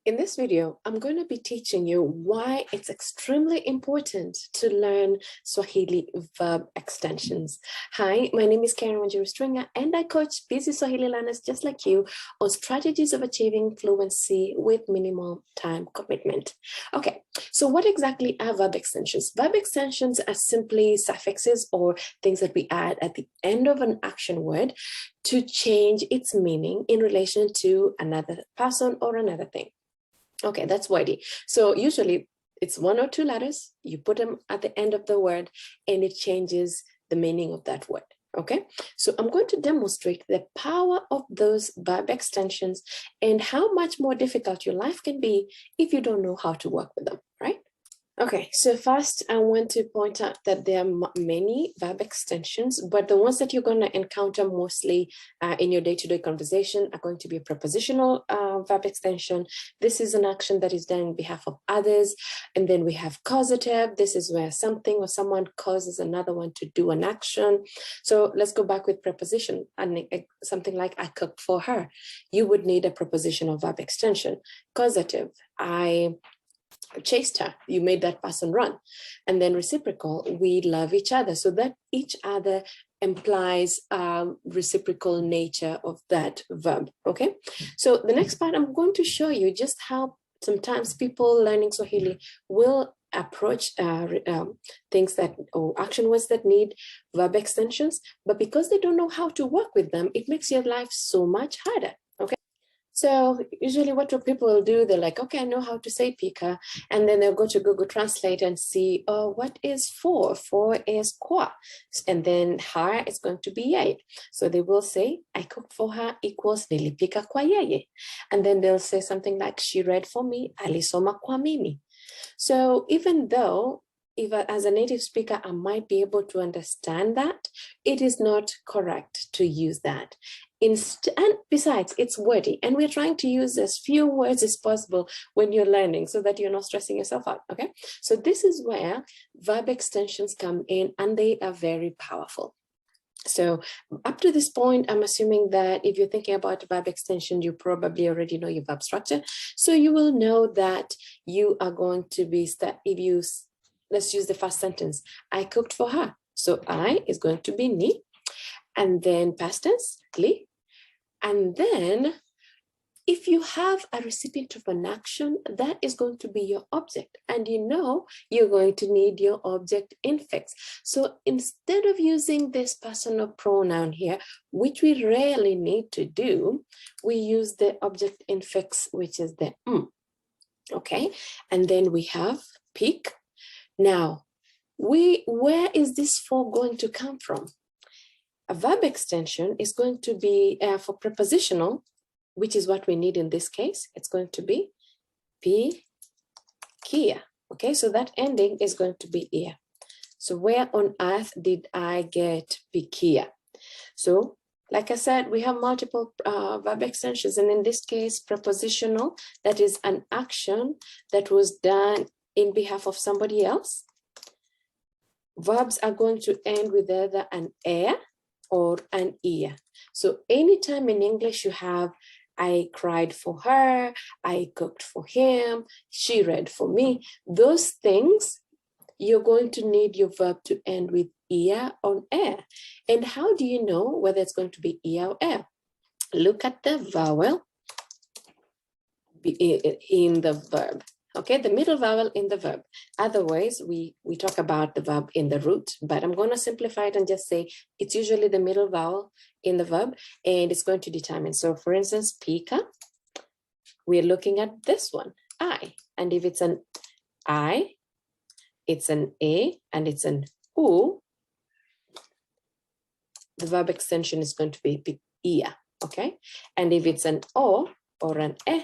In this video, I'm going to be teaching you why it's extremely important to learn Swahili verb extensions. Hi, my name is Karen Wanjiru Stringer, and I coach busy Swahili learners just like you on strategies of achieving fluency with minimal time commitment. Okay, so what exactly are verb extensions? Verb extensions are simply suffixes or things that we add at the end of an action word to change its meaning in relation to another person or another thing. Okay, that's wordy. So usually it's one or two letters, you put them at the end of the word and it changes the meaning of that word. Okay, so I'm going to demonstrate the power of those verb extensions and how much more difficult your life can be if you don't know how to work with them, right? Okay, so first I want to point out that there are many verb extensions, but the ones that you're going to encounter mostly in your day-to-day conversation are going to be a prepositional verb extension. This is an action that is done on behalf of others. And then we have causative. This is where something or someone causes another one to do an action. So let's go back with preposition. And something like I cooked for her. You would need a prepositional verb extension. Causative, I chased her, you made that person run. And then reciprocal, we love each other. So that each other implies reciprocal nature of that verb. Okay, so the next part, I'm going to show you just how sometimes people learning Swahili will approach things that or action words that need verb extensions, but because they don't know how to work with them, it makes your life so much harder. Okay, so usually what do people do? They're like, okay, I know how to say pika. And then they'll go to Google Translate and see, oh, what is for? For is kwa. And then her is going to be yeye. So they will say, I cooked for her equals nilipika kwa yeye. And then they'll say something like, she read for me, alisoma kwa mimi. So even though as a native speaker, I might be able to understand that, it is not correct to use that. And besides, it's wordy, and we're trying to use as few words as possible when you're learning so that you're not stressing yourself out, okay? So this is where verb extensions come in, and they are very powerful. So up to this point, I'm assuming that if you're thinking about verb extension, you probably already know your verb structure. So you will know that you are going to be, let's use the first sentence. I cooked for her. So I is going to be ni, and then past tense, li. And then if you have a recipient of an action, that is going to be your object. And you know you're going to need your object infix. So instead of using this personal pronoun here, which we rarely need to do, we use the object infix, which is the okay? And then we have pick. Now, where is this for going to come from? A verb extension is going to be for prepositional, which is what we need in this case. It's going to be pikia. Okay, so that ending is going to be ear. So where on earth did I get pikia? So like I said, we have multiple verb extensions, and in this case, prepositional, that is an action that was done in behalf of somebody else. Verbs are going to end with either an air or an ear. So anytime in English you have I cried for her, I cooked for him, she read for me, those things, you're going to need your verb to end with ear or air. And how do you know whether it's going to be ear or air? Look at the vowel in the verb. Okay, the middle vowel in the verb. Otherwise, we talk about the verb in the root, but I'm going to simplify it and just say it's usually the middle vowel in the verb, and it's going to determine. So for instance, pika, we're looking at this one, I. And if it's an I, it's an A, and it's an U, the verb extension is going to be ia, okay? And if it's an O or an E,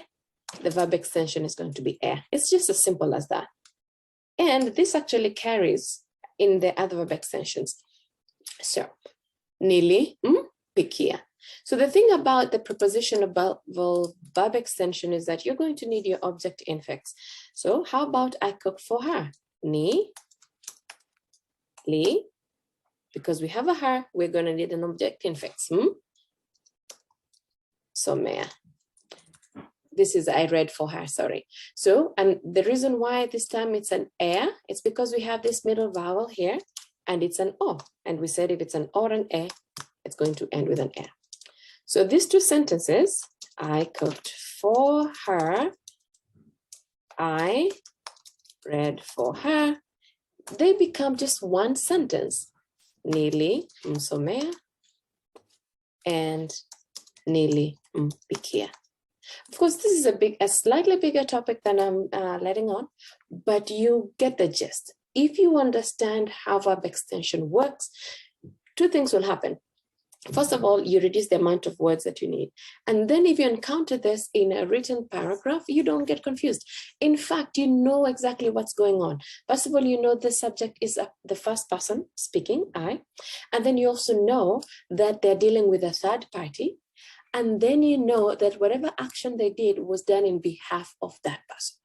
the verb extension is going to be air. It's just as simple as that. And this actually carries in the other verb extensions. So, nili, pikia. So the thing about the prepositional verb extension is that you're going to need your object infix. So how about I cook for her? Ni, li, because we have a her, we're going to need an object infix. Somea. this is I read for her, sorry. So, and the reason why this time it's an air, it's because we have this middle vowel here, and it's an O. And we said if it's an O or an A, it's going to end with an air. So these two sentences, I cooked for her, I read for her, they become just one sentence. Nili msomea and Nili mpikia. Of course, this is a slightly bigger topic than I'm letting on, but you get the gist. If you understand how verb extension works, two things will happen. First of all, you reduce the amount of words that you need. And then if you encounter this in a written paragraph, you don't get confused. In fact, you know exactly what's going on. First of all, you know the subject is the first person speaking, I. And then you also know that they're dealing with a third party. And then you know that whatever action they did was done in behalf of that person.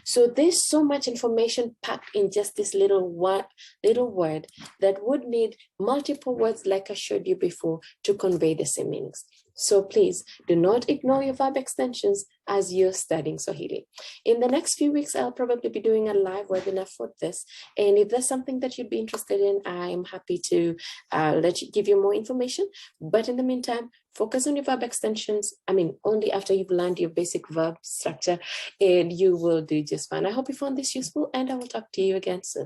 So there's so much information packed in just this little word that would need multiple words, like I showed you before, to convey the same meanings. So please do not ignore your verb extensions as you're studying Swahili. In the next few weeks, I'll probably be doing a live webinar for this. And if there's something that you'd be interested in, I'm happy to give you more information. But in the meantime, focus on your verb extensions. Only after you've learned your basic verb structure, and you will do just fine. I hope you found this useful, and I will talk to you again soon.